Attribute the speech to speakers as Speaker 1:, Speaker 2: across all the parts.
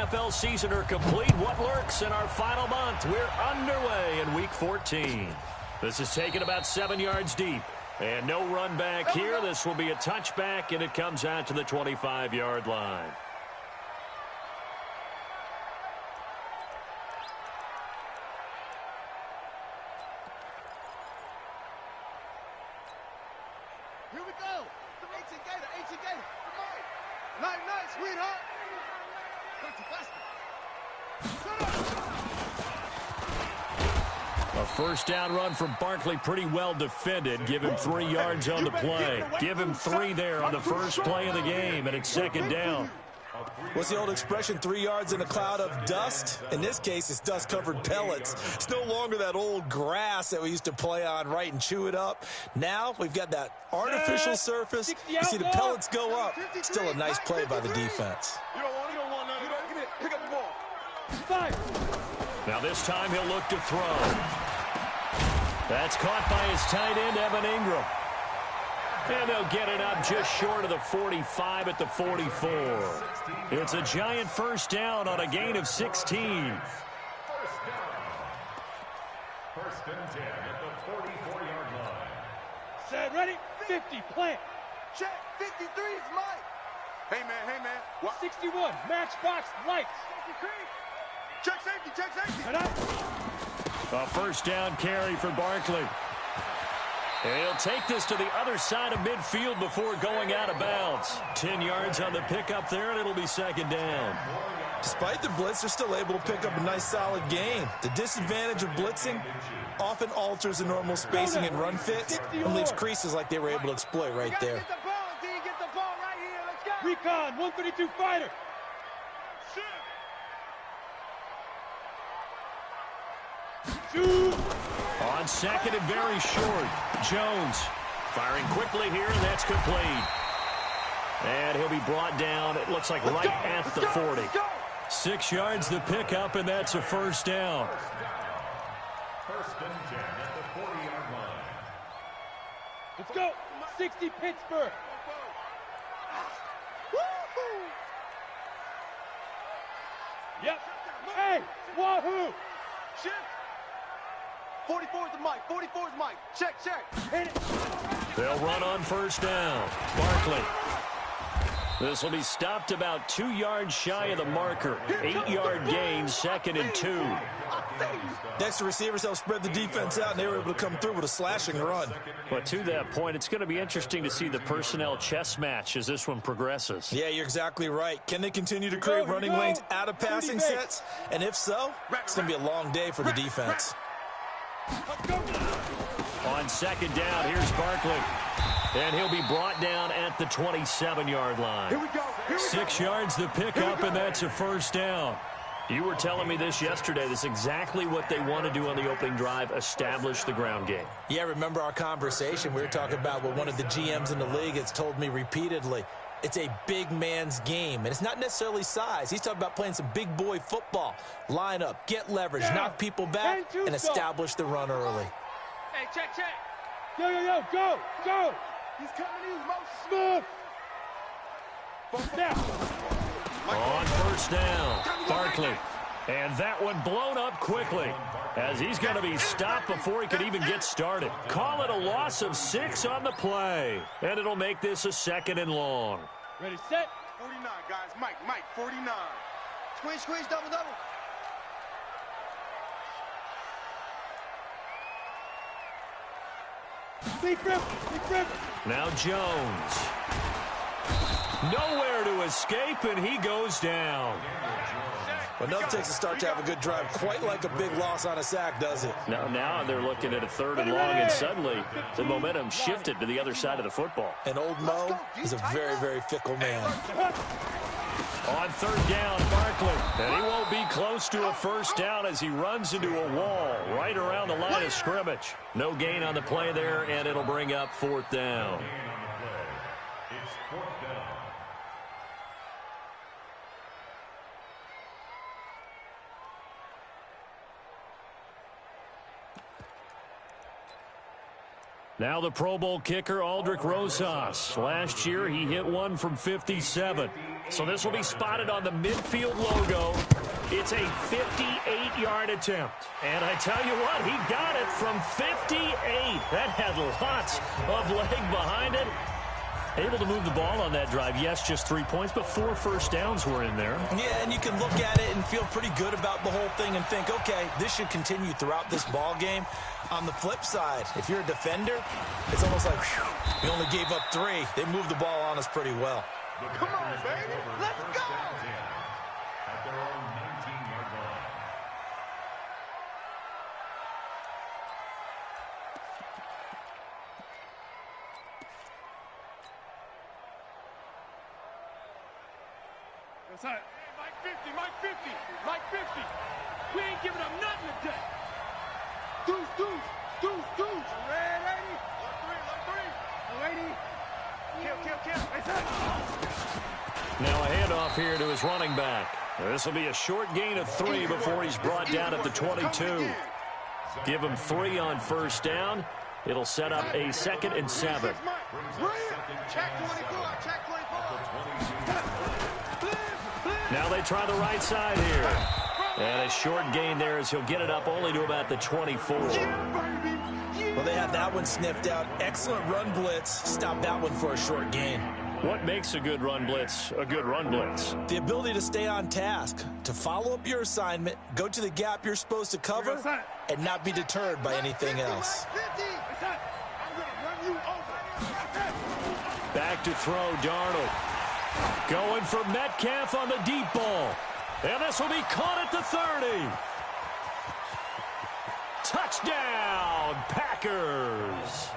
Speaker 1: NFL season are complete. What lurks in our final month? We're underway in Week 14. This is taken about 7 yards deep. And no run back here. This will be a touchback, and it comes out to the 25-yard line.
Speaker 2: Here we go. 18 Gator, 18 Gator. Night, sweetheart.
Speaker 1: A first down run from Barkley, pretty well defended. Give him 3 yards on the play. Give him 3 there on the first play of the game, and it's second down.
Speaker 3: What's the old expression, 3 yards in a cloud of dust? In this case, it's dust-covered pellets. It's no longer that old grass that we used to play on, right, and chew it up. Now we've got that artificial surface. You see the pellets go up. Still a nice play by the defense.
Speaker 2: You don't want none. Give it. Pick up the ball.
Speaker 1: Fire. Now this time he'll look to throw. That's caught by his tight end, Evan Ingram. And they'll get it up just short of the 45 at the 44. It's a giant first down on a gain of 16.
Speaker 4: First and 10 at the 44-yard line.
Speaker 2: Set, ready, 50, plant. Check, 53 is Mike. Hey, man. What? 61, matchbox, lights. Check safety.
Speaker 1: A first down carry for Barkley. And he'll take this to the other side of midfield before going out of bounds. 10 yards on the pickup there, and it'll be second down.
Speaker 3: Despite the blitz, they're still able to pick up a nice, solid gain. The disadvantage of blitzing often alters the normal spacing and run fits and leaves creases like they were able to exploit right there.
Speaker 2: Get the ball right here. Let's go. Recon, 132 fighter.
Speaker 1: On second and very short. Jones firing quickly here, and that's complete. And he'll be brought down, it looks like right at the 40. 6 yards the pickup, and that's a first down.
Speaker 4: First and 10 at the 40-yard line.
Speaker 2: Let's go. 60 Pittsburgh. Yep. Hey, wahoo. Shift. 44 is the mic. Check. Hit it.
Speaker 1: They'll run on first down. Barkley. This will be stopped about 2 yards shy of the marker. 8-yard gain, second and 2.
Speaker 3: Next, the receivers help spread the defense out, and they were able to come through with a slashing run.
Speaker 1: But to that point, it's going to be interesting to see the personnel chess match as this one progresses.
Speaker 3: Yeah, you're exactly right. Can they continue to create running lanes out of passing sets? And if so, it's going to be a long day for the defense.
Speaker 1: On second down, here's Barkley. And he'll be brought down at the 27-yard line.
Speaker 2: Here we go.
Speaker 1: 6 yards the pickup, and that's a first down. You were telling me this yesterday. This is exactly what they want to do on the opening drive, establish the ground game.
Speaker 3: Yeah, remember our conversation? We were talking about what one of the GMs in the league has told me repeatedly. It's a big man's game, and it's not necessarily size. He's talking about playing some big boy football. Line up, get leverage, knock people back, and establish the run early.
Speaker 2: Hey, check. Go. He's coming in, smooth.
Speaker 1: On first down, Barkley. And that one blown up quickly as he's going to be stopped before he could even get started. Call it a loss of 6 on the play. And it'll make this a second and long.
Speaker 2: Ready, set. 49, guys. Mike, 49. Squeeze, double. Big grip.
Speaker 1: Now Jones. Nowhere to escape, and he goes down.
Speaker 3: Well, nothing takes a start to have a good drive quite like a big loss on a sack, does it?
Speaker 1: Now they're looking at a third and long, and suddenly the momentum shifted to the other side of the football.
Speaker 3: And old Mo is a very, very fickle man.
Speaker 1: On third down, Barkley. And he won't be close to a first down as he runs into a wall right around the line of scrimmage. No gain on the play there, and it'll bring up fourth down.
Speaker 4: It's fourth down.
Speaker 1: Now the Pro Bowl kicker, Aldrick Rosas. Last year, he hit one from 57. So this will be spotted on the midfield logo. It's a 58-yard attempt. And I tell you what, he got it from 58. That had lots of leg behind it. Able to move the ball on that drive. Yes, just 3 points, but 4 first downs were in there.
Speaker 3: Yeah, and you can look at it and feel pretty good about the whole thing and think, okay, this should continue throughout this ball game. On the flip side, if you're a defender, it's almost like, whew, we only gave up 3. They moved the ball on us pretty well.
Speaker 2: Come on, baby. Let's go.
Speaker 4: At their own 19-yard line.
Speaker 2: Hey, Mike 50, Mike 50, Mike 50. We ain't giving up nothing today. Deuce. Ready? Look 3. Kill.
Speaker 1: Now a handoff here to his running back. This will be a short gain of 3 before he's brought down at the 22. Give him 3 on first down. It'll set up a 2nd and 7.
Speaker 2: Check 24.
Speaker 1: Now they try the right side here. And a short gain there as he'll get it up only to about the 24.
Speaker 3: Well, they had that one sniffed out. Excellent run blitz. Stop that one for a short gain.
Speaker 1: What makes a good run blitz a good run blitz?
Speaker 3: The ability to stay on task, to follow up your assignment, go to the gap you're supposed to cover, and not be deterred by anything else.
Speaker 1: Back to throw, Darnold. Going for Metcalf on the deep ball. And this will be caught at the 30. Touchdown, Packers.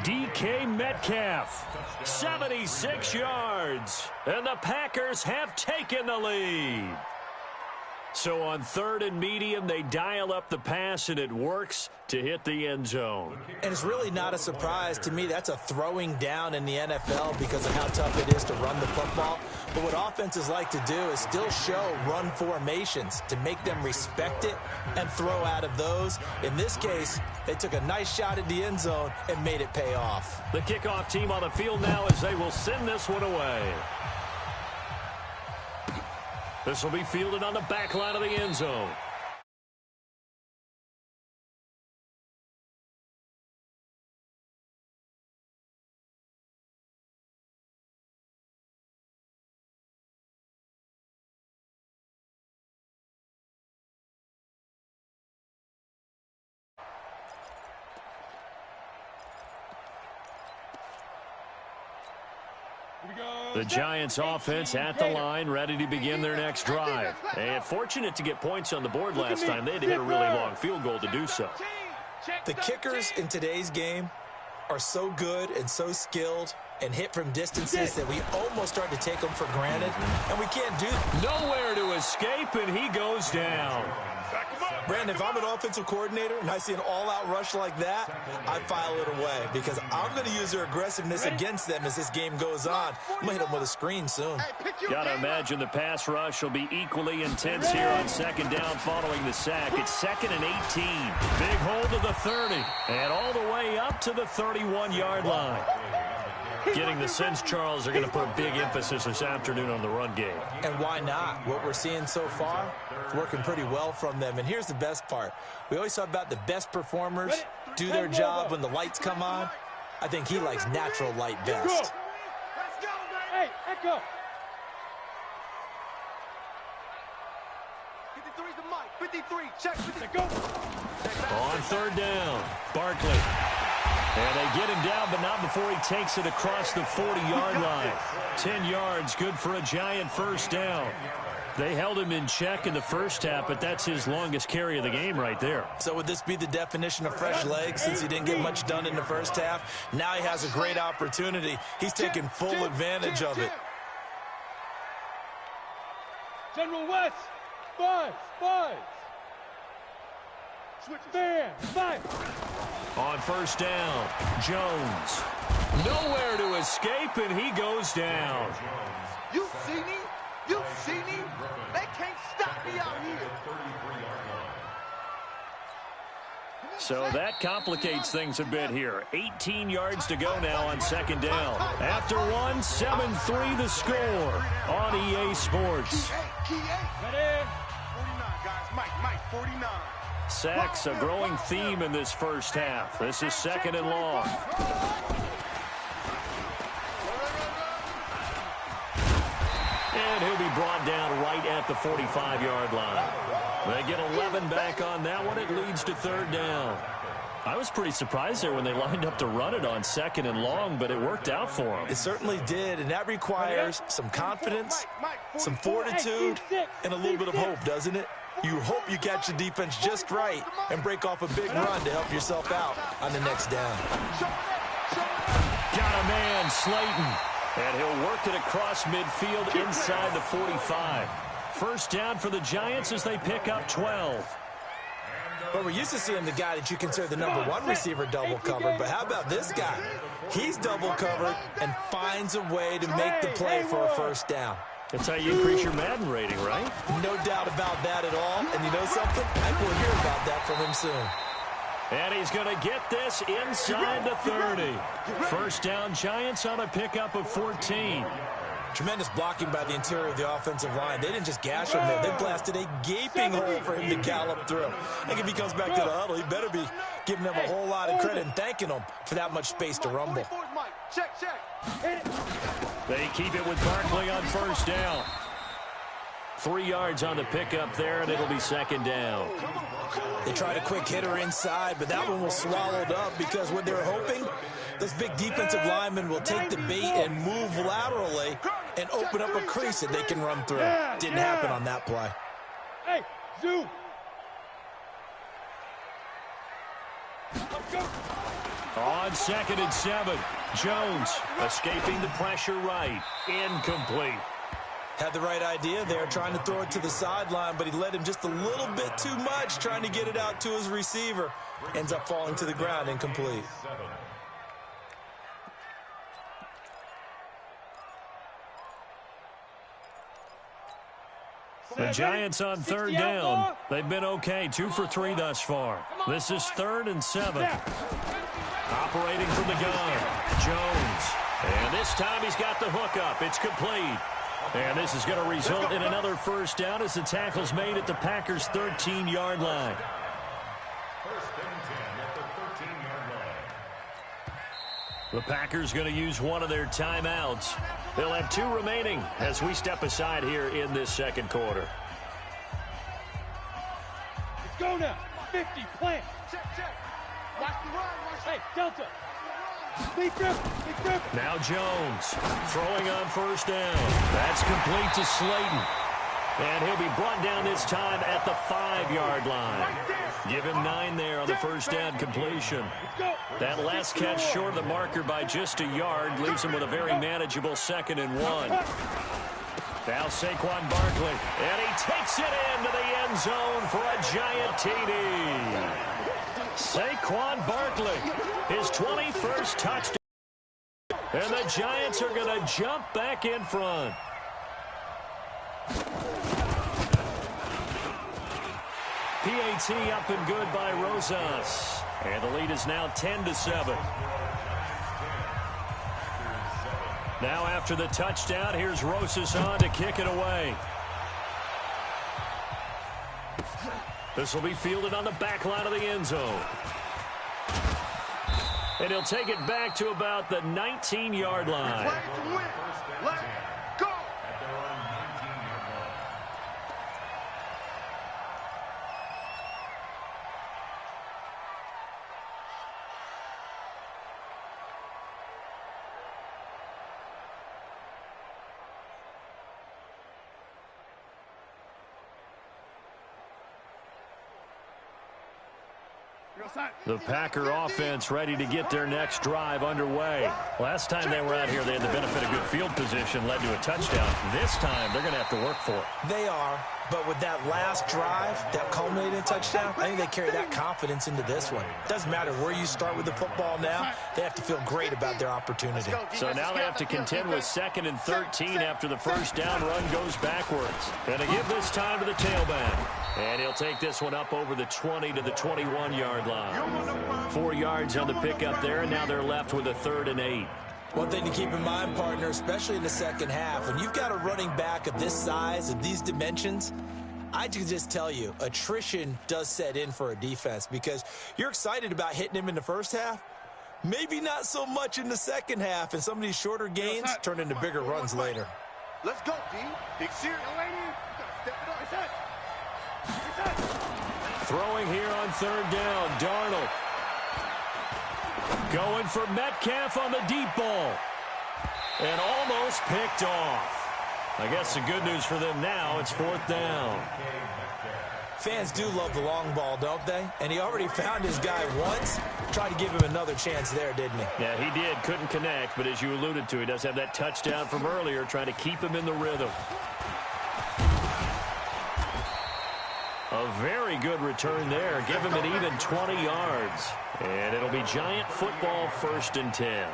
Speaker 1: DK Metcalf, 76 yards. And the Packers have taken the lead. So on 3rd and medium, they dial up the pass, and it works to hit the end zone.
Speaker 3: And it's really not a surprise to me. That's a throwing down in the NFL because of how tough it is to run the football. But what offenses like to do is still show run formations to make them respect it and throw out of those. In this case, they took a nice shot at the end zone and made it pay off.
Speaker 1: The kickoff team on the field now as they will send this one away. This will be fielded on the back line of the end zone. The Giants offense at the line, ready to begin their next drive. And fortunate to get points on the board last time. They had to hit a really long field goal to do so.
Speaker 3: The kickers in today's game are so good and so skilled and hit from distances that we almost start to take them for granted, and we can't do that.
Speaker 1: Nowhere to escape, and he goes down.
Speaker 3: Brandon, if I'm an offensive coordinator and I see an all-out rush like that, I file it away because I'm going to use their aggressiveness against them as this game goes on. I'm going to hit them with a screen soon.
Speaker 1: Got to imagine the pass rush will be equally intense here on 2nd down following the sack. It's 2nd and 18. Big hold to the 30 and all the way up to the 31-yard line. Getting the sense, Charles, are going to put a big emphasis this afternoon on the run game.
Speaker 3: And why not? What we're seeing so far, it's working pretty well from them. And here's the best part. We always talk about the best performers do their job when the lights come on. I think he likes natural light best.
Speaker 2: Let's go, hey, echo. 53's the mic. 53, check. 50, go.
Speaker 1: On 3rd down, Barkley. And they get him down, but not before he takes it across the 40-yard line. 10 yards, good for a Giant first down. They held him in check in the first half, but that's his longest carry of the game right there.
Speaker 3: So would this be the definition of fresh legs since he didn't get much done in the first half? Now he has a great opportunity. He's taking full advantage of it.
Speaker 2: General West, five. Switch man, 5.
Speaker 1: On first down, Jones. Nowhere to escape, and he goes down.
Speaker 2: You see me? They can't stop me out here.
Speaker 1: So that complicates things a bit here. 18 yards to go now on second down. After one, 7-3 the score on EA Sports.
Speaker 2: 49, guys. Mike, 49.
Speaker 1: Sacks, a growing theme in this first half. This is second and long. And he'll be brought down right at the 45-yard line. They get 11 back on that one. It leads to third down. I was pretty surprised there when they lined up to run it on second and long, but it worked out for them.
Speaker 3: It certainly did, and that requires some confidence, some fortitude, and a little bit of hope, doesn't it? You hope you catch the defense just right and break off a big run to help yourself out on the next down.
Speaker 1: Got a man, Slayton. And he'll work it across midfield inside the 45. First down for the Giants as they pick up 12.
Speaker 3: But we're used to seeing the guy that you consider the number one receiver double covered. But how about this guy? He's double covered and finds a way to make the play for a first down.
Speaker 1: That's how you increase your Madden rating, right?
Speaker 3: No doubt about that at all. And you know something? I will hear about that from him soon.
Speaker 1: And he's going to get this inside the 30. First down, Giants on a pickup of 14.
Speaker 3: Tremendous blocking by the interior of the offensive line. They didn't just gash him there. They blasted a gaping hole for him to gallop through. I think if he comes back to the huddle, he better be giving them a whole lot of credit and thanking them for that much space to rumble.
Speaker 1: They keep it with Barkley on first down. 3 yards on the pickup there, and it'll be second down.
Speaker 3: They tried a quick hitter inside, but that one was swallowed up because what they're hoping, those big defensive linemen will take the bait and move laterally and open up a crease that they can run through. Didn't happen on that play.
Speaker 2: Hey, zoom.
Speaker 1: On second and 7, Jones escaping the pressure right. Incomplete.
Speaker 3: Had the right idea there, trying to throw it to the sideline, but he led him just a little bit too much, trying to get it out to his receiver. Ends up falling to the ground, incomplete.
Speaker 1: The Giants on third down. They've been okay, 2 for 3 thus far. This is 3rd and 7. Operating from the gun, Jones. And this time he's got the hook up. It's complete. And this is going to result in another first down as the tackle's made at the Packers' 13-yard line.
Speaker 4: First and 10 at the 13-yard line.
Speaker 1: The Packers going to use one of their timeouts. They'll have 2 remaining as we step aside here in this second quarter.
Speaker 2: Let's go now. 50, plant. Check. Watch the run. Hey, Delta.
Speaker 1: Now Jones throwing on first down. That's complete to Slayton. And he'll be brought down this time at the 5-yard line. Give him 9 there on the first down completion. That last catch short of the marker by just a yard leaves him with a very manageable 2nd and 1. Now Saquon Barkley, and he takes it into the end zone for a giant TD. Saquon Barkley, his 21st touchdown. And the Giants are going to jump back in front. PAT up and good by Rosas. And the lead is now 10-7. Now after the touchdown, here's Rosas on to kick it away. This will be fielded on the back line of the end zone. And he'll take it back to about the 19-yard line.
Speaker 2: Let's go.
Speaker 4: At their own 19-yard line.
Speaker 1: The Packer offense ready to get their next drive underway. Last time they were out here, they had the benefit of good field position, led to a touchdown. This time, they're going to have to work for it.
Speaker 3: They are, But with that last drive, that culminating touchdown, I think they carry that confidence into this one. Doesn't matter where you start with the football now, they have to feel great about their opportunity.
Speaker 1: So now they have to contend with 2nd and 13 after the first down run goes backwards. Going to give this time to the tailback. And he'll take this one up over the 20 to the 21-yard line. 4 yards on the pickup there, and now they're left with a 3rd and 8.
Speaker 3: One thing to keep in mind, partner, especially in the second half, when you've got a running back of this size, of these dimensions, I can just tell you, attrition does set in for a defense because you're excited about hitting him in the first half. Maybe not so much in the second half, and some of these shorter gains turn into bigger runs later.
Speaker 2: Let's go, D. Big series.
Speaker 1: Throwing here on 3rd down, Darnold. Going for Metcalf on the deep ball. And almost picked off. I guess the good news for them now, it's 4th down.
Speaker 3: Fans do love the long ball, don't they? And he already found his guy once. Tried to give him another chance there, didn't he?
Speaker 1: Yeah, he did. Couldn't connect, but as you alluded to, he does have that touchdown from earlier, trying to keep him in the rhythm. A very good return there. Give him an even 20 yards. And it'll be Giant football, 1st and 10.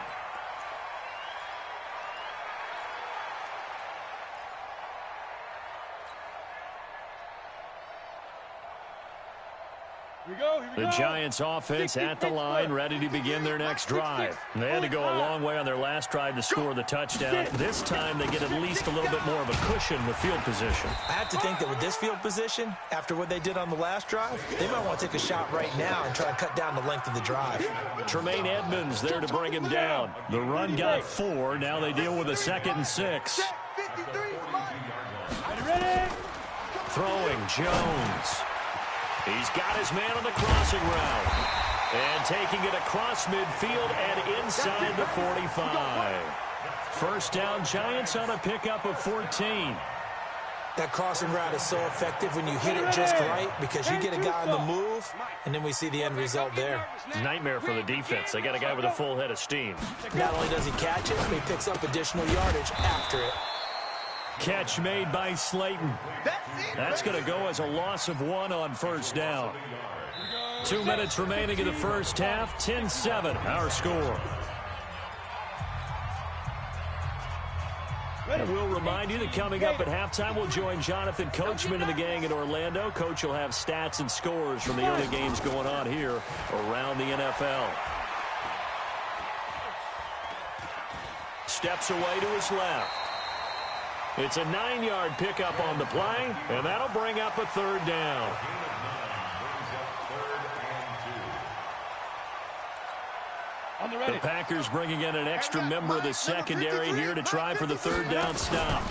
Speaker 1: The Giants offense at the line, ready to begin their next drive. They had to go a long way on their last drive to score the touchdown. This time they get at least a little bit more of a cushion with field position.
Speaker 3: I have to think that with this field position, after what they did on the last drive, they might want to take a shot right now and try and cut down the length of the drive.
Speaker 1: Tremaine Edmonds there to bring him down. The run got 4. Now they deal with a 2nd and 6. Throwing Jones. He's got his man on the crossing route. And taking it across midfield and inside the 45. 1st down, Giants on a pickup of 14.
Speaker 3: That crossing route is so effective when you hit it just right because you get a guy on the move, and then we see the end result there.
Speaker 1: Nightmare for the defense. They got a guy with a full head of steam.
Speaker 3: Not only does he catch it, but he picks up additional yardage after it.
Speaker 1: Catch made by Slayton. That's going to go as a loss of 1 on 1st down. 2 minutes remaining in the first half. 10-7, our score. And we'll remind you that coming up at halftime, we'll join Jonathan Coachman and the gang in Orlando. Coach will have stats and scores from the early games going on here around the NFL. Steps away to his left. It's a 9-yard pickup on the play, and that'll bring up a 3rd down. The Packers bringing in an extra member of the secondary here to try for the 3rd down stop.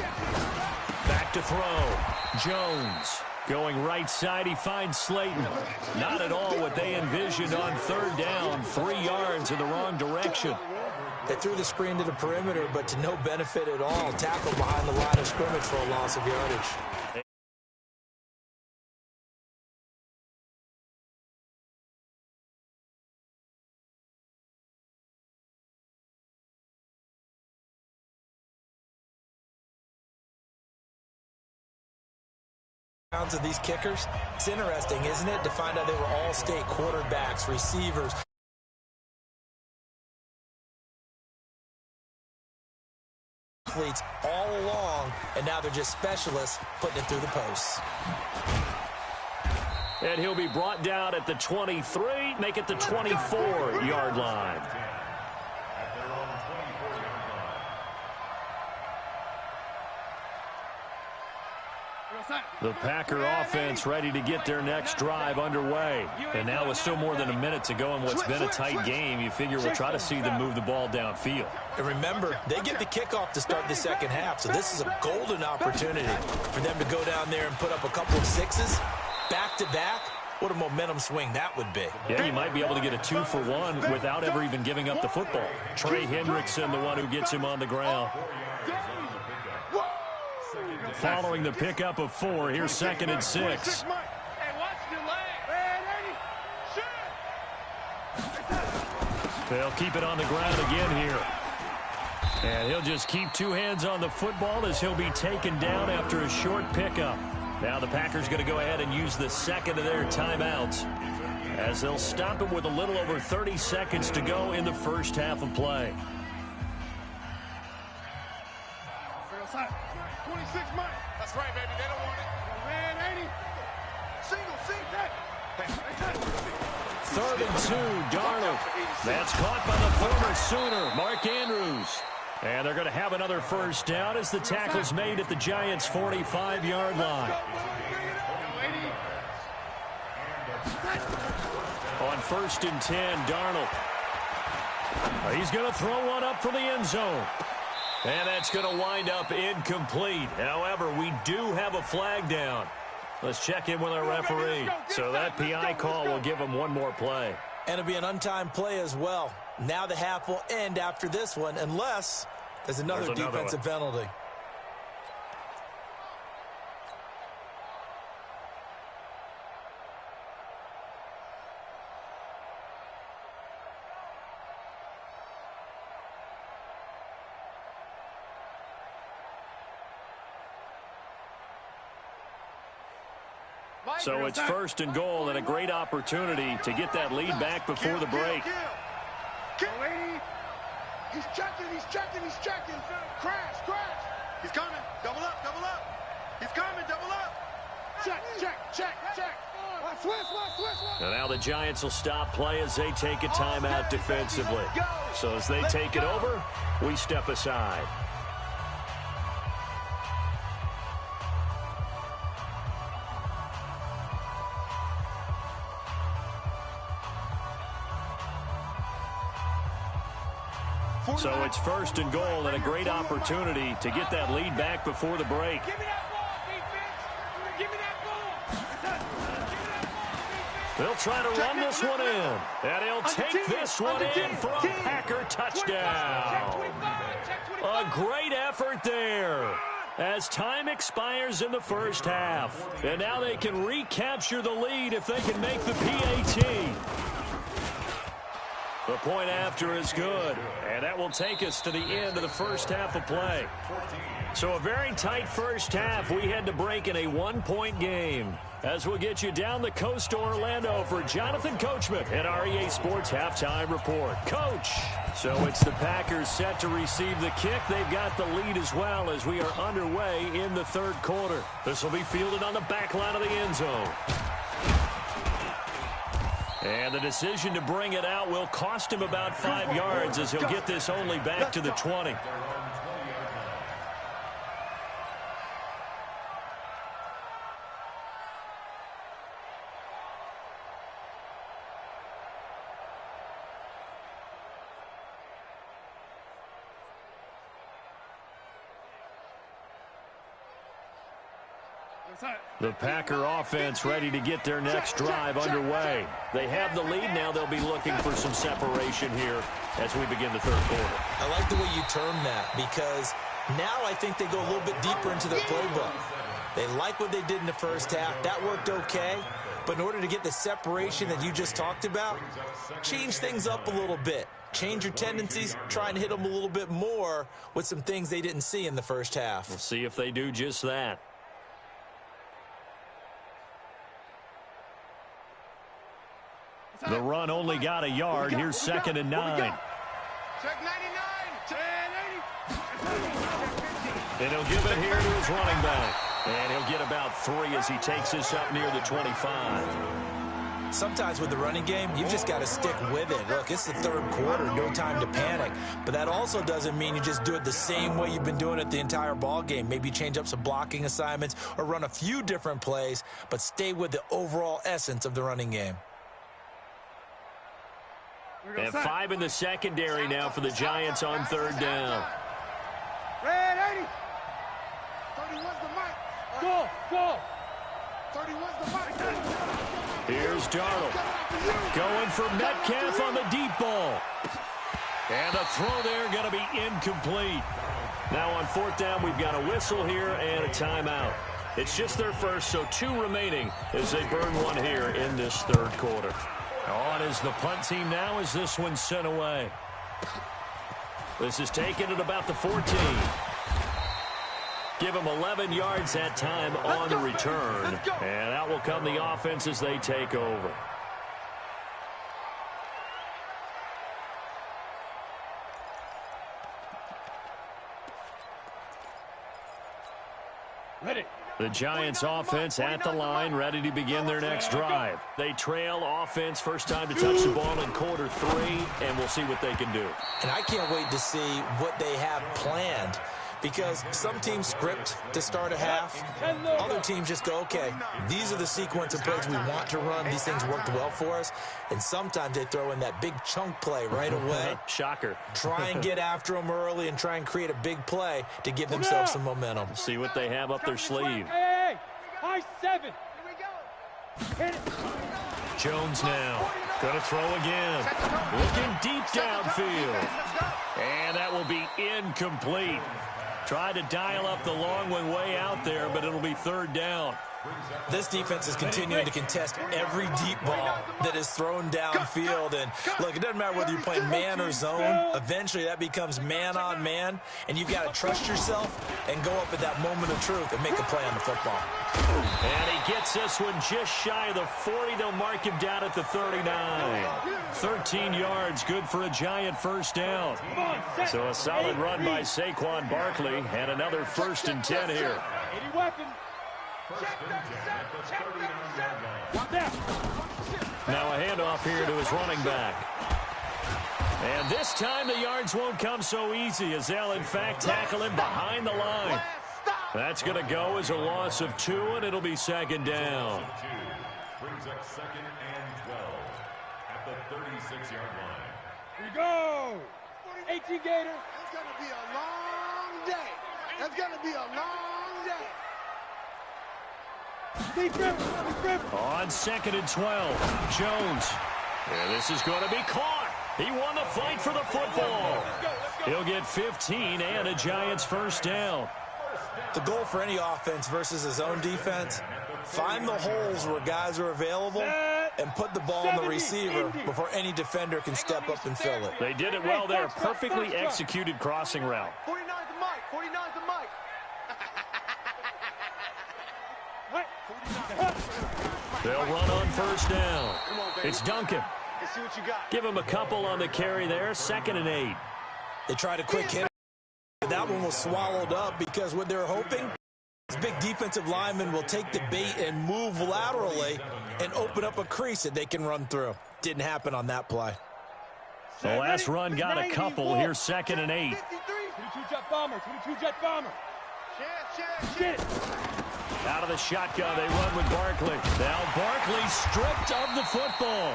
Speaker 1: Back to throw. Jones going right side. He finds Slayton. Not at all what they envisioned on 3rd down. 3 yards in the wrong direction.
Speaker 3: They threw the screen to the perimeter, but to no benefit at all. Tackle behind the line of scrimmage for a loss of yardage. Of these kickers, it's interesting, isn't it, to find out they were all-state quarterbacks, receivers. Athletes all along, and now they're just specialists putting it through the posts.
Speaker 1: And he'll be brought down at the 23, make it the 24-yard line. The Packer offense ready to get their next drive underway. And now with still more than a minute to go in what's been a tight game, you figure we'll try to see them move the ball downfield.
Speaker 3: And remember, they get the kickoff to start the second half, so this is a golden opportunity for them to go down there and put up a couple of sixes back-to-back. What a momentum swing that would be.
Speaker 1: Yeah, you might be able to get a 2-for-1 without ever even giving up the football. Trey Hendrickson, the one who gets him on the ground. Following the pickup of 4, here's 2nd and 6. They'll keep it on the ground again here. And he'll just keep 2 hands on the football as he'll be taken down after a short pickup. Now the Packers going to go ahead and use the second of their timeouts as they'll stop him with a little over 30 seconds to go in the first half of play.
Speaker 2: 26 Mike. That's right, baby. They don't want it. Man, 80. Single,
Speaker 1: Third and 2, Darnold. That's caught by the former Sooner, Mark Andrews. And they're going to have another first down as the tackle's made at the Giants' 45-yard line. On 1st and 10, Darnold. He's going to throw one up for the end zone. And that's going to wind up incomplete. However, we do have a flag down. Let's check in with our referee. So that PI call will give him one more play.
Speaker 3: And it'll be an untimed play as well. Now the half will end after this one, unless there's another defensive penalty.
Speaker 1: So it's 1st and goal and a great opportunity to get that lead back before the break.
Speaker 2: He's checking. Crash. He's coming. Double up. He's coming, double up. Check.
Speaker 1: And now the Giants will stop play as they take a timeout defensively. So as they take it over, we step aside. So it's 1st and goal and a great opportunity to get that lead back before the break.
Speaker 2: Give me that ball, defense. Give me that ball.
Speaker 1: They'll try to run this one in. And he'll take this one in for a Packer touchdown. A great effort there as time expires in the first half. And now they can recapture the lead if they can make the PAT. The point after is good, and that will take us to the end of the first half of play. So a very tight first half. We had to break in a one-point game. As we'll get you down the coast to Orlando for Jonathan Coachman at our EA Sports Halftime Report. Coach, so it's the Packers set to receive the kick. They've got the lead as well as we are underway in the third quarter. This will be fielded on the back line of the end zone. And the decision to bring it out will cost him about 5 yards as he'll get this only back to the 20. The Packer offense ready to get their next drive underway. They have the lead now. They'll be looking for some separation here as we begin the third quarter.
Speaker 3: I like the way you term that because now I think they go a little bit deeper into their playbook. They like what they did in the first half. That worked okay. But in order to get the separation that you just talked about, change things up a little bit. Change your tendencies, try and hit them a little bit more with some things they didn't see in the first half.
Speaker 1: We'll see if they do just that. The run only got a yard. Here's 2nd and 9.
Speaker 2: Check 99.
Speaker 1: And he'll give it here to his running back. And he'll get about 3 as he takes this up near the 25.
Speaker 3: Sometimes with the running game, you've just got to stick with it. Look, it's the third quarter, no time to panic. But that also doesn't mean you just do it the same way you've been doing it the entire ball game. Maybe change up some blocking assignments or run a few different plays, but stay with the overall essence of the running game.
Speaker 1: And 5 in the secondary now for the Giants on 3rd down.
Speaker 2: Red 80. 31's the mic. Go. 31's the mic.
Speaker 1: Here's Darnold. Going for Metcalf on the deep ball. And the throw there going to be incomplete. Now on 4th down, we've got a whistle here and a timeout. It's just their first, so 2 remaining as they burn one here in this third quarter. On is the punt team now as this one's sent away. This is taken at about the 14. Give them 11 yards that time on the return. And out will come the offense as they take over.
Speaker 2: Ready.
Speaker 1: The Giants offense at the line, ready to begin their next drive. They trail offense, first time to touch the ball in quarter 3, and we'll see what they can do.
Speaker 3: And I can't wait to see what they have planned, because some teams script to start a half. Other teams just go, okay, these are the sequence of plays we want to run. These things worked well for us. And sometimes they throw in that big chunk play right away.
Speaker 1: Shocker.
Speaker 3: Try and get after them early and try and create a big play to give themselves some momentum.
Speaker 1: See what they have up their sleeve.
Speaker 2: Hey, high 7. Here we go. Hit it.
Speaker 1: Jones now. Going to throw again. Looking deep downfield. And that will be incomplete. Tried to dial up the long one way out there, but it'll be third down.
Speaker 3: This defense is continuing to contest every deep ball that is thrown downfield. And, look, it doesn't matter whether you're playing man or zone. Eventually, that becomes man on man, and you've got to trust yourself and go up at that moment of truth and make a play on the football.
Speaker 1: And he gets this one just shy of the 40. They'll mark him down at the 39. 13 yards, good for a Giant first down. So a solid run by Saquon Barkley, and another 1st and 10 here.
Speaker 2: 80 weapons.
Speaker 1: Now a handoff here to his running back. And this time the yards won't come so easy, as they'll in fact tackle him behind the line. That's going to go as a loss of 2, and it'll be 2nd down.
Speaker 4: Brings up 2nd and 12 at the 36-yard line.
Speaker 2: Here we go. 18 Gator.
Speaker 5: It's going to be a long day. It's going to be a long day.
Speaker 2: Deep grip.
Speaker 1: On 2nd and 12, Jones. And this is going to be caught. He won the fight for the football. He'll get 15 and a Giants first down.
Speaker 3: The goal for any offense versus his own defense, find the holes where guys are available and put the ball in the receiver before any defender can step up and fill it.
Speaker 1: They did it well there. Perfectly executed crossing route.
Speaker 5: 49's the mic. 49's the mic.
Speaker 1: They'll run on first down. It's Duncan.
Speaker 5: Let's see what you got.
Speaker 1: Give him a couple on the carry there. 2nd and 8.
Speaker 3: They tried a quick hit. That one was swallowed up because what they're hoping, this big defensive lineman will take the bait and move laterally and open up a crease that they can run through. Didn't happen on that play.
Speaker 1: The last run got a couple. Here's 2nd and 8.
Speaker 2: 22-jet bomber. 22-jet bomber.
Speaker 5: Shit.
Speaker 1: Out of the shotgun, they run with Barkley. Now Barkley stripped of the football.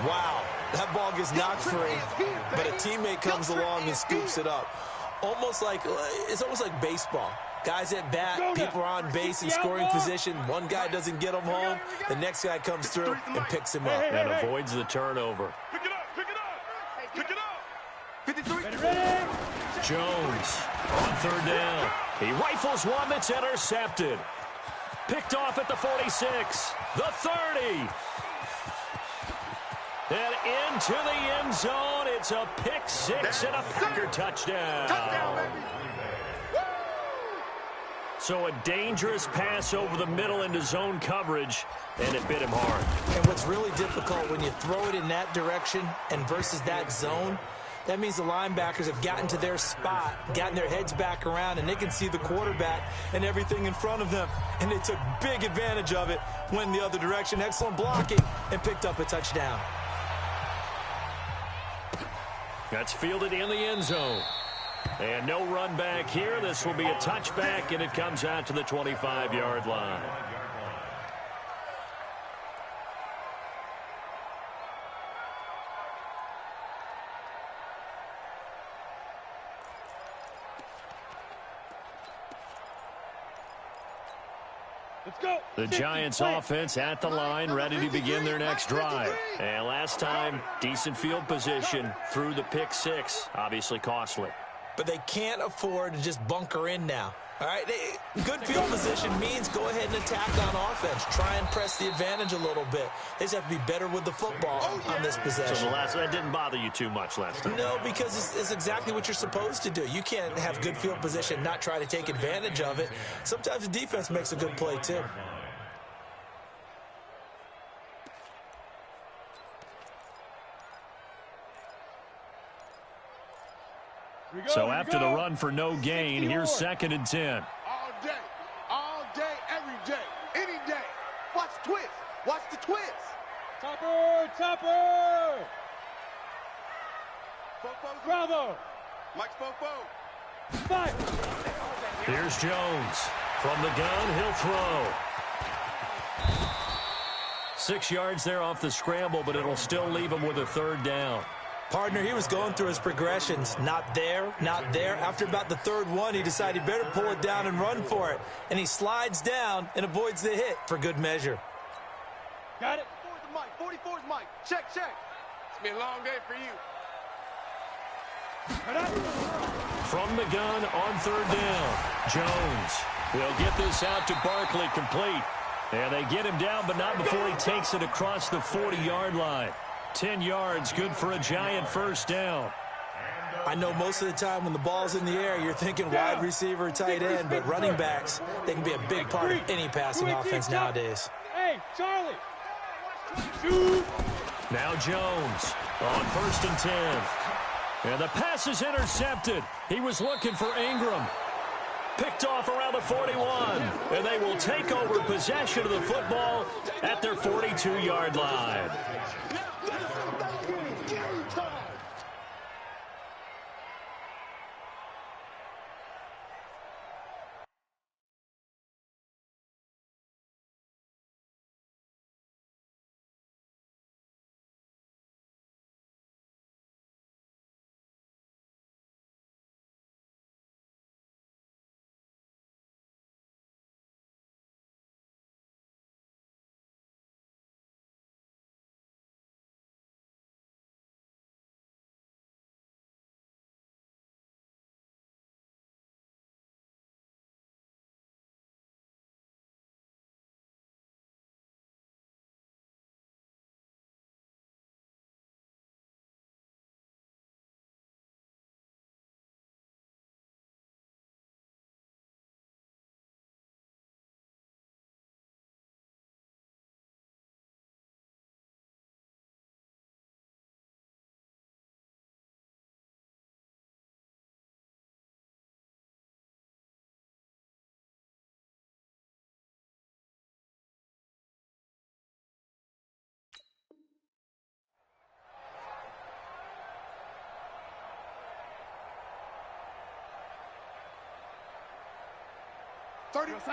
Speaker 3: Wow, that ball gets knocked free, but a teammate comes along and scoops it up. It's almost like baseball. Guys at bat, people are on base in scoring position. One guy doesn't get him home. The next guy comes through and picks him up.
Speaker 1: And avoids the turnover.
Speaker 2: Pick it up.
Speaker 5: 53.
Speaker 2: Ready.
Speaker 1: Jones on 3rd down. He rifles one that's intercepted. Picked off at the 46, the 30. And into the end zone. It's a pick 6 and a Packer touchdown. So a dangerous pass over the middle into zone coverage, and it bit him hard.
Speaker 3: And what's really difficult when you throw it in that direction and versus that zone, that means the linebackers have gotten to their spot, gotten their heads back around, and they can see the quarterback and everything in front of them. And they took big advantage of it, went in the other direction, excellent blocking, and picked up a touchdown.
Speaker 1: That's fielded in the end zone. And no run back here. This will be a touchback, and it comes out to the 25-yard line.
Speaker 2: Let's go.
Speaker 1: The Giants offense at the line, ready to begin their next drive. And last time, decent field position through the pick 6, obviously costly.
Speaker 3: But they can't afford to just bunker in now. All right, good field position means go ahead and attack on offense. Try and press the advantage a little bit. They just have to be better with the football on this possession.
Speaker 1: So that didn't bother you too much last time?
Speaker 3: No, because it's exactly what you're supposed to do. You can't have good field position and not try to take advantage of it. Sometimes the defense makes a good play, too.
Speaker 1: So after the run for no gain, here's 2nd and 10.
Speaker 5: All day, every day, any day. Watch the twist. Watch the twist.
Speaker 2: Topper. Bravo.
Speaker 5: Mike Fofo.
Speaker 2: Five.
Speaker 1: Here's Jones. From the gun, he'll throw. 6 yards there off the scramble, but it'll still leave him with a 3rd down.
Speaker 3: Partner, he was going through his progressions. Not there, not there. After about the 3rd one, he decided he better pull it down and run for it. And he slides down and avoids the hit for good measure.
Speaker 2: Got it.
Speaker 5: 44's Mike. Check. It's been a long day for you.
Speaker 1: From the gun on 3rd down, Jones will get this out to Barkley complete. And they get him down, but not before he takes it across the 40-yard line. 10 yards, good for a giant 1st down.
Speaker 3: I know most of the time when the ball's in the air, you're thinking wide receiver, tight end, but running backs, they can be a big part of any passing offense nowadays.
Speaker 2: Hey, Charlie. Shoot.
Speaker 1: Now Jones on 1st and 10. And the pass is intercepted. He was looking for Ingram. Picked off around the 41. And they will take over possession of the football at their 42-yard line.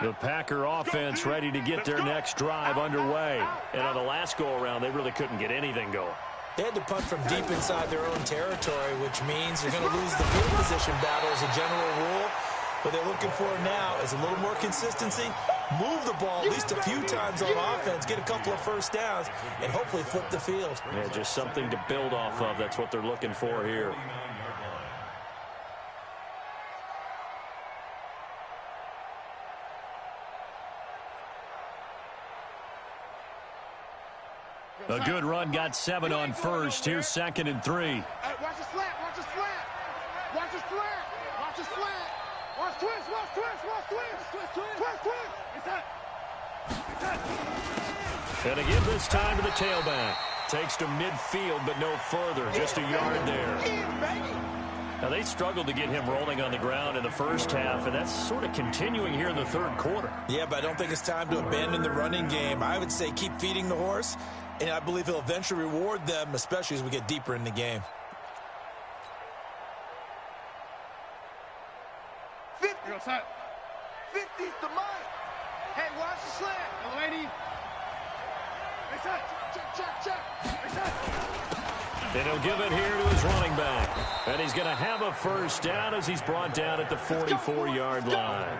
Speaker 1: The Packer offense ready to get their next drive underway. And on the last go-around, they really couldn't get anything going.
Speaker 3: They had to punt from deep inside their own territory, which means they're going to lose the field position battle as a general rule. What they're looking for now is a little more consistency, move the ball at least a few times on offense, get a couple of 1st downs, and hopefully flip the field.
Speaker 1: Yeah, just something to build off of. That's what they're looking for here. A good run, got 7 on 1st. Here's 2nd and 3.
Speaker 5: Hey, watch the slant. Watch the slant. Watch the slant. Watch the slant. Watch twist. Watch twist. Watch twist. Twist. It's that.
Speaker 1: And again this time to the tailback. Takes to midfield, but no further. Just a yard there. Now, they struggled to get him rolling on the ground in the 1st half, and that's sort of continuing here in the 3rd quarter.
Speaker 3: Yeah, but I don't think it's time to abandon the running game. I would say keep feeding the horse, and I believe he'll eventually reward them, especially as we get deeper in the game.
Speaker 5: 50's the Mike. Hey, watch the slant. Lady. Check.
Speaker 1: And he'll give it here to his running back. And he's going to have a 1st down as he's brought down at the 44-yard line.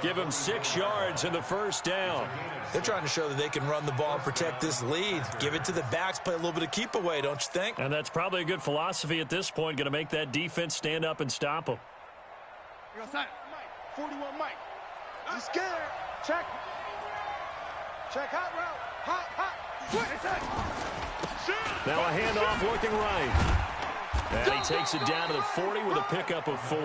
Speaker 1: Give him 6 yards in the 1st down.
Speaker 3: They're trying to show that they can run the ball and protect this lead. Give it to the backs, play a little bit of keep away, don't you think?
Speaker 1: And that's probably a good philosophy at this point, going to make that defense stand up and stop them.
Speaker 5: 41 Mike. He's scared. Check. Check hot route. Hot.
Speaker 1: Now a handoff looking right. And he takes it down to the 40 with a pickup of 4.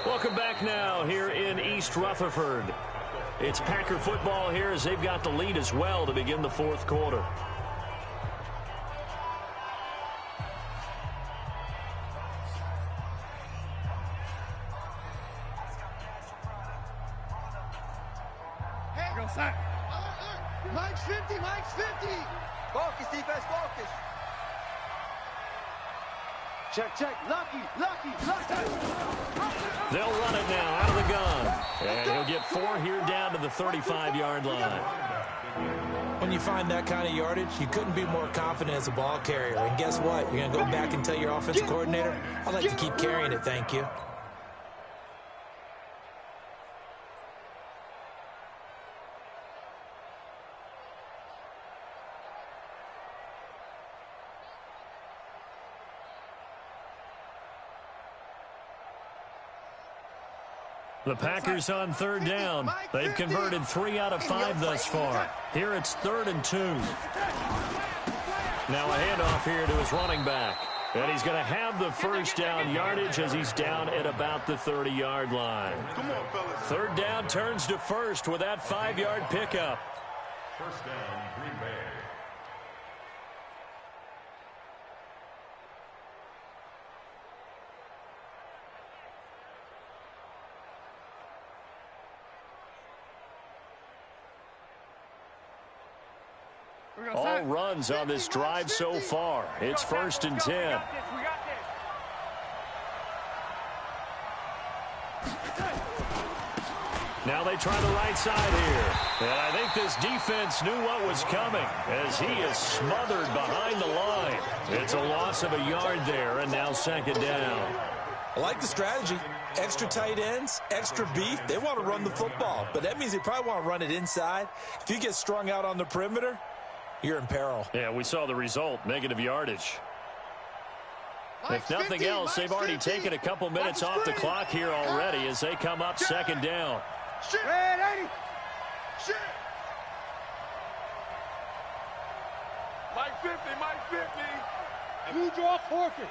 Speaker 1: Welcome back now here in East Rutherford. It's Packer football here as they've got the lead as well to begin the fourth quarter.
Speaker 5: Mike's 50. Focus, defense, focus. Check. Lucky.
Speaker 1: They'll run it now out of the gun. And he'll get 4 here down to the 35-yard line.
Speaker 3: When you find that kind of yardage, you couldn't be more confident as a ball carrier. And guess what? You're going to go back and tell your offensive coordinator, I'd like to keep carrying it, thank you.
Speaker 1: The Packers on third down. They've converted 3 out of 5 thus far. Here it's 3rd and 2. Now a handoff here to his running back. And he's going to have the first down yardage as he's down at about the 30-yard line. 3rd down turns to first with that 5-yard pickup.
Speaker 4: First down, Green Bay.
Speaker 1: All runs on this drive so far. It's 1st and 10. Now they try the right side here. And I think this defense knew what was coming as he is smothered behind the line. It's a loss of a yard there, and now 2nd down.
Speaker 3: I like the strategy. Extra tight ends, extra beef. They want to run the football, but that means they probably want to run it inside. If you get strung out on the perimeter, you're in peril.
Speaker 1: Yeah, we saw the result, negative yardage. If nothing else, they've already taken a couple minutes off the clock here already as they come up 2nd down.
Speaker 5: Mike 50.
Speaker 2: Huge off Hawkins.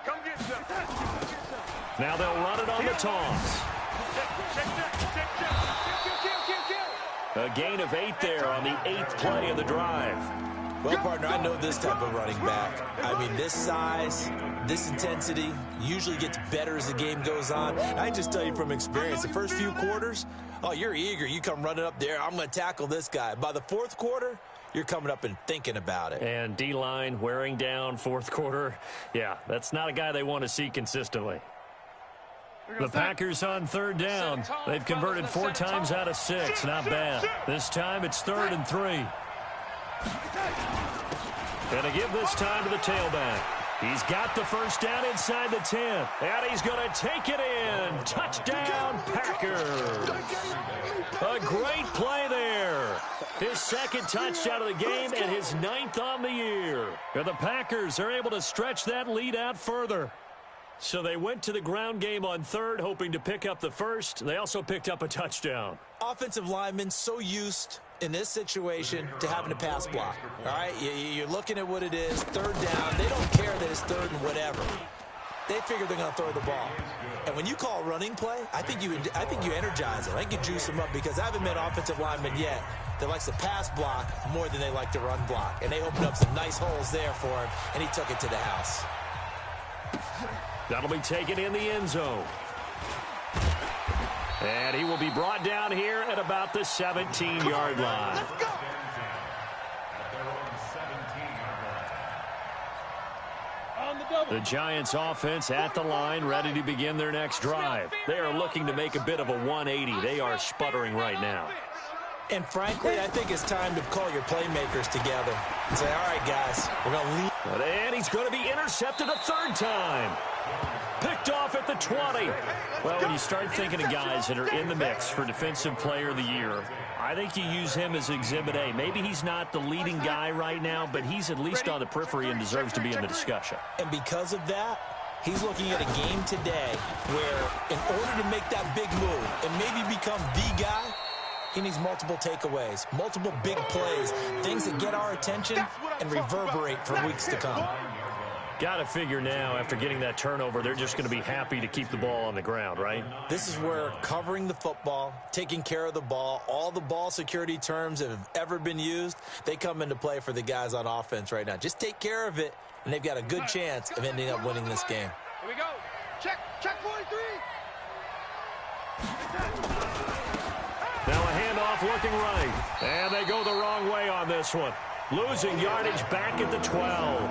Speaker 5: Come get some.
Speaker 1: Now they'll run it on the toss. A gain of 8 there on the 8th play of the drive.
Speaker 3: Well, partner, I know this type of running back. I mean, this size, this intensity usually gets better as the game goes on. I just tell you from experience, the first few quarters, oh, you're eager. You come running up there, I'm going to tackle this guy. By the 4th quarter, you're coming up and thinking about it.
Speaker 1: And D-line wearing down 4th quarter. Yeah, that's not a guy they want to see consistently. The Packers on 3rd down. They've converted 4 times out of 6. Not bad. This time it's 3rd and 3. Gonna give this time to the tailback. He's got the first down inside the 10. And he's going to take it in. Touchdown, Packers. A great play there. His 2nd touchdown of the game and his 9th on the year. And the Packers are able to stretch that lead out further. So they went to the ground game on 3rd, hoping to pick up the first. They also picked up a touchdown.
Speaker 3: Offensive linemen so used in this situation to having a pass block. All right, you're looking at what it is, 3rd down. They don't care that it's 3rd and whatever. They figure they're going to throw the ball. And when you call running play, I think you energize it. I think you juice them up because I haven't met offensive linemen yet that likes to pass block more than they like to run block. And they opened up some nice holes there for him, and he took it to the house.
Speaker 1: That'll be taken in the end zone. And he will be brought down here at about the 17-yard line. The Giants offense at the line, ready to begin their next drive. They are looking to make a bit of a 180. They are sputtering right now.
Speaker 3: And frankly, I think it's time to call your playmakers together and say, all right, guys, we're going to lead.
Speaker 1: And he's going to be intercepted a 3rd time. Picked off at the 20. Well, when you start thinking of guys that are in the mix for Defensive Player of the Year, I think you use him as Exhibit A. Maybe he's not the leading guy right now, but he's at least on the periphery and deserves to be in the discussion.
Speaker 3: And because of that, he's looking at a game today where in order to make that big move and maybe become the guy, he needs multiple takeaways, multiple big plays, things that get our attention and reverberate for weeks to come.
Speaker 1: Got to figure now, after getting that turnover, they're just going to be happy to keep the ball on the ground, right?
Speaker 3: This is where covering the football, taking care of the ball, all the ball security terms that have ever been used, they come into play for the guys on offense right now. Just take care of it, and they've got a good chance of ending up winning this game.
Speaker 5: Here we go. Check 43.
Speaker 1: Now a handoff looking right. And they go the wrong way on this one. Losing yardage back at the 12.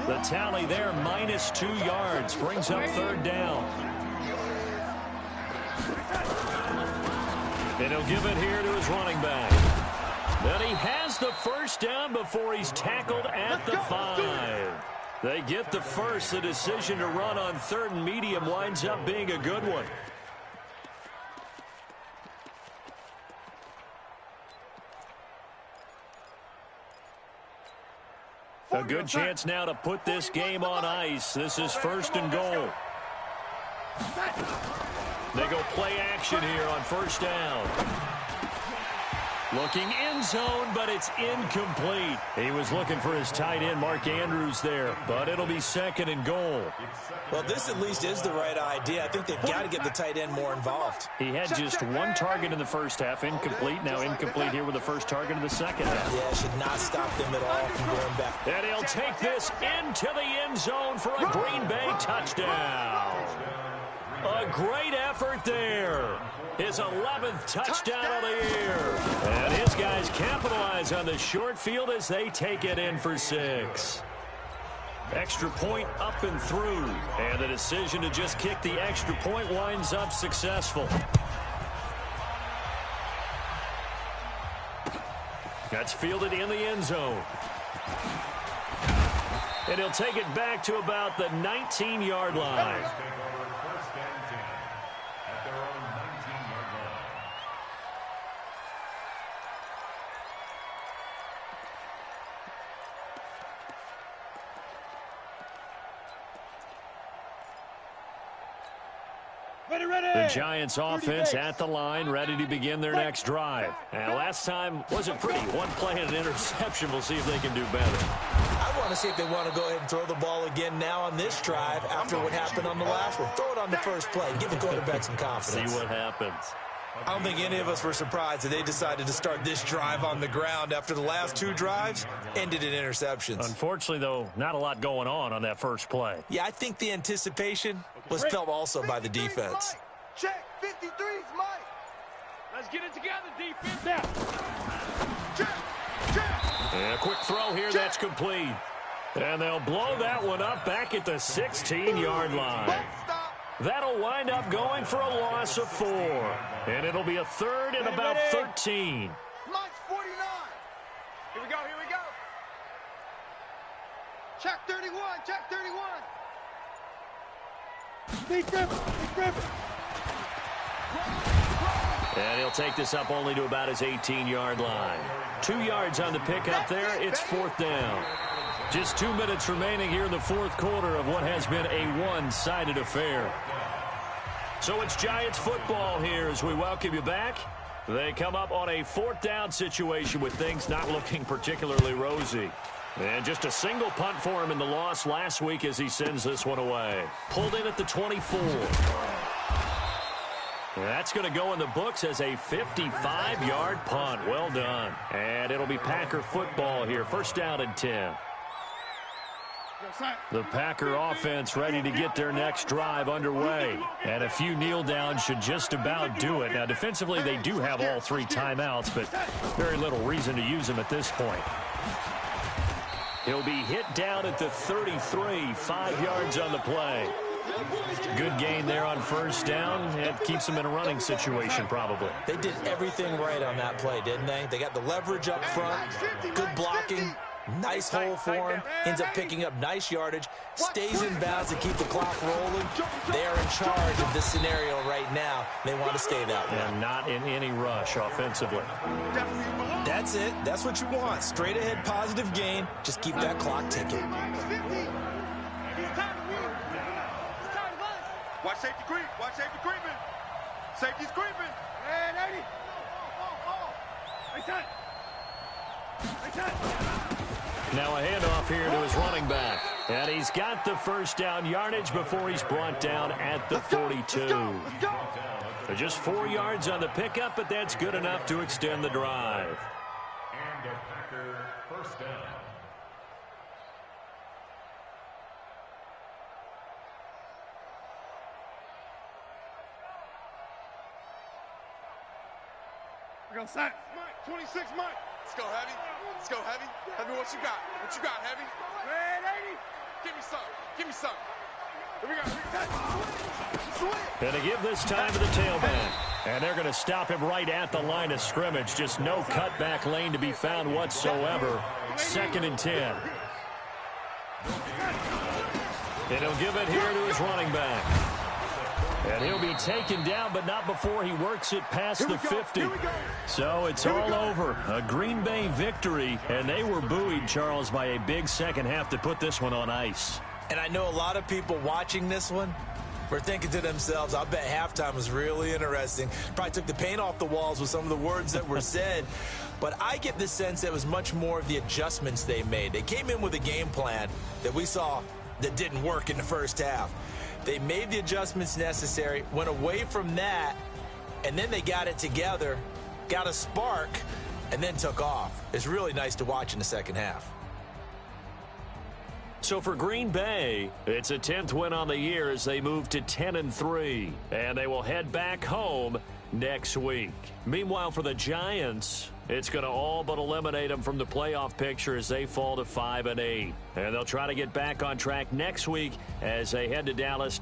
Speaker 1: The tally there, -2 yards, brings up third down. And he'll give it here to his running back. Then he has the first down before he's tackled at the 5. They get the first. The decision to run on 3rd and medium winds up being a good one. A good chance now to put this game on ice. This is 1st and goal. They go play action here on 1st down. Looking end zone, but it's incomplete. He was looking for his tight end, Mark Andrews, there, but it'll be 2nd and goal.
Speaker 3: Well, this at least is the right idea. I think they've got to get the tight end more involved.
Speaker 1: He had just 1 target in the first half, incomplete. Now incomplete here with the first target in the second half.
Speaker 3: Yeah, should not stop them at all from going back.
Speaker 1: And he'll take this into the end zone for a Green Bay touchdown. A great effort there. His 11th touchdown of the year. And his guys capitalize on the short field as they take it in for 6. Extra point up and through. And the decision to just kick the extra point winds up successful. That's fielded in the end zone. And he'll take it back to about the 19-yard line. The Giants offense at the line, ready to begin their next drive. And last time wasn't pretty. 1 play and an interception. We'll see if they can do better.
Speaker 3: I want to see if they want to go ahead and throw the ball again now on this drive after what happened on the last one. Throw it on the first play and give the quarterback some confidence.
Speaker 1: See what happens.
Speaker 3: I don't think any of us were surprised that they decided to start this drive on the ground after the last 2 drives ended in interceptions.
Speaker 1: Unfortunately, though, not a lot going on that first play.
Speaker 3: Yeah, I think the anticipation was felt also by the defense.
Speaker 5: Check 53's Mike. Let's get it together, defense. Now. Check.
Speaker 1: And a quick throw here, that's complete. And they'll blow that one up back at the 16-yard line. That'll wind up going for a loss of 4. And it'll be a 3rd and about 13.
Speaker 5: Mike's 49. Here we go, here we go. Check 31, check 31. Steve Griffin.
Speaker 1: And he'll take this up only to about his 18-yard line. 2 yards on the pickup there. It's 4th down. Just 2 minutes remaining here in the 4th quarter of what has been a one-sided affair. So it's Giants football here as we welcome you back. They come up on a 4th down situation with things not looking particularly rosy. And just a single punt for him in the loss last week as he sends this one away. Pulled in at the 24. That's going to go in the books as a 55-yard punt. Well done. And it'll be Packer football here. 1st down and 10. The Packer offense ready to get their next drive underway. And a few kneel downs should just about do it. Now, defensively, they do have all 3 timeouts, but very little reason to use them at this point. He'll be hit down at the 33, 5 yards on the play. Good gain there on 1st down. It keeps them in a running situation, probably.
Speaker 3: They did everything right on that play, didn't they? They got the leverage up front, good blocking, Nice hole for him. Ends up picking up nice yardage. Stays in bounds to keep the clock rolling. They are in charge of this scenario right now. They want to stay that way.
Speaker 1: And not in any rush offensively.
Speaker 3: That's it. That's what you want. Straight ahead positive gain. Just keep that clock ticking.
Speaker 2: Watch safety creep. Watch safety creeping. Safety's creeping. Hey, lady.
Speaker 1: Now a handoff here to his running back. And he's got the first down yardage before he's brought down at the 42. So just 4 yards on the pickup, but that's good enough to extend the drive.
Speaker 4: And a Packer first down.
Speaker 2: We're going to set. Mike, 26, Mike. Let's go, Heavy. Let's go, Heavy. Heavy, what you got? What you got, Heavy? Red 80. Give me some. Give me some. Here we go.
Speaker 1: And to give this time to the tailback. And they're going to stop him right at the line of scrimmage. Just no cutback lane to be found whatsoever. 2nd and 10. And he'll give it here to his running back. And he'll be taken down, but not before he works it past the 50. So it's all over. A Green Bay victory, and they were buoyed, Charles, by a big second half to put this one on ice.
Speaker 3: And I know a lot of people watching this one were thinking to themselves, I bet halftime was really interesting. Probably took the paint off the walls with some of the words that were said. But I get the sense that it was much more of the adjustments they made. They came in with a game plan that we saw that didn't work in the first half. They made the adjustments necessary, went away from that, and then they got it together, got a spark, and then took off. It's really nice to watch in the second half.
Speaker 1: So for Green Bay, it's a 10th win on the year as they move to 10-3, and they will head back home next week. Meanwhile, for the Giants, it's going to all but eliminate them from the playoff picture as they fall to 5-8. And they'll try to get back on track next week as they head to Dallas.